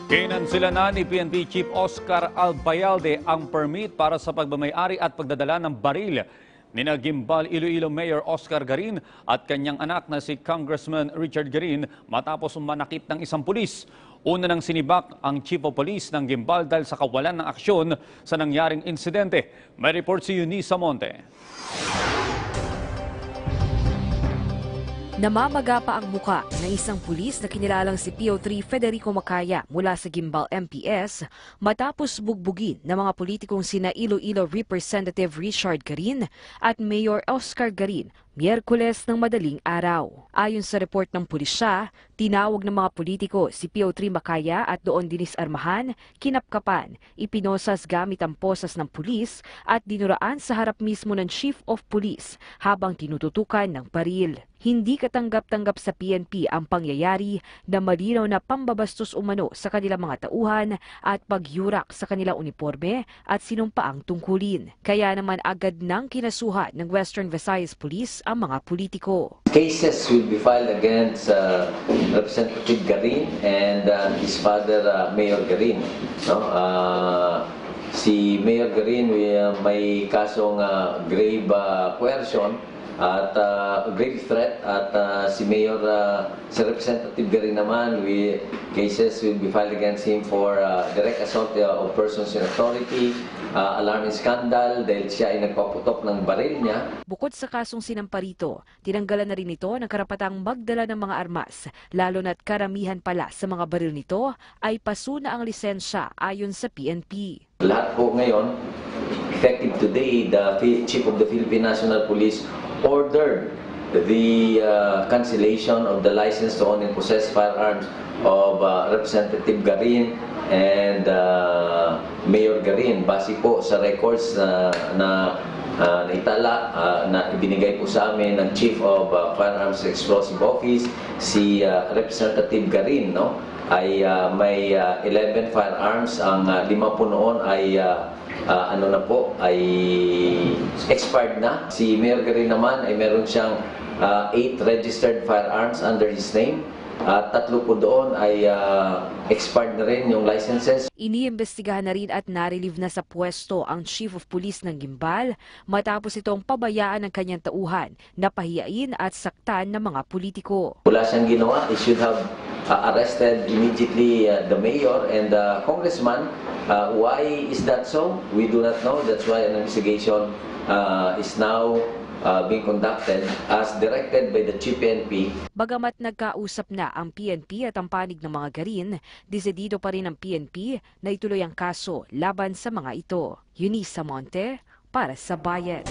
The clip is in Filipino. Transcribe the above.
Kinansila na ni PNP Chief Oscar Albayalde ang permit para sa pagmamayari at pagdadala ng baril ni Gimbal Iloilo Mayor Oscar Garin at kanyang anak na si Congressman Richard Garin matapos manakit ng isang pulis. Una nang sinibak ang Chief of Police ng Gimbal dahil sa kawalan ng aksyon sa nangyaring insidente. May report si Eunice Samonte. Namamaga pa ang muka ng isang pulis na kinilalang si PO3 Federico Macaya mula sa Gimbal MPS matapos bugbugin ng mga politikong sina Iloilo Representative Richard Garin at Mayor Oscar Garin Miyerkules ng madaling araw. Ayon sa report ng pulisya, tinawag ng mga politiko si PO3 Macaya at doon dinisarmahan, kinapkapan, ipinosas gamit ang posas ng pulis at dinuraan sa harap mismo ng Chief of Police habang tinututukan ng baril. Hindi katanggap-tanggap sa PNP ang pangyayari na malinaw na pambabastos umano sa kanilang mga tauhan at pagyurak sa kanilang uniforme at sinumpaang tungkulin. Kaya naman agad nang kinasuhan ng Western Visayas Police ang mga politiko. Cases will be filed against Representative Garin and his father, Mayor Garin. No? Si Mayor Garin may kasong grave coercion at grave threat at si Mayor, si Representative Garin naman, cases will be filed against him for direct assault of persons in authority, alarming scandal dahil siya ay nagpaputok ng baril niya. Bukod sa kasong sinampa rito, tinanggalan na rin ito ng karapatang magdala ng mga armas, lalo na't karamihan pala sa mga baril nito ay pasuna ang lisensya ayon sa PNP. Lahat po ngayon, effective today, the Chief of the Philippine National Police ordered the cancellation of the license to own and possess firearms of Representative Garin and Mayor Garin base po sa records na naitala na ibinigay po sa amin ng Chief of Firearms Explosive Office, si Representative Garin, no? Ay may 11 firearms, ang 5 po noon ay ay expired na. Si Mayor Garin naman ay meron siyang 8 registered firearms under his name. 3 po doon ay expired na rin yung licenses. Iniimbestigahan na rin at narelieve na sa pwesto ang Chief of Police ng Gimbal matapos itong pabayaan ng kanyang tauhan na pahiyain at saktan ng mga politiko. Wala siyang ginawa. He should have arrested immediately the mayor and the congressman. Why is that so? We do not know. That's why an investigation is now being conducted as directed by the Chief PNP. Bagamat nagkausap na ang PNP at ang panig ng mga Garin, desidido pa rin ang PNP na ituloy ang kaso laban sa mga ito. Eunice Samonte para sa Bayan.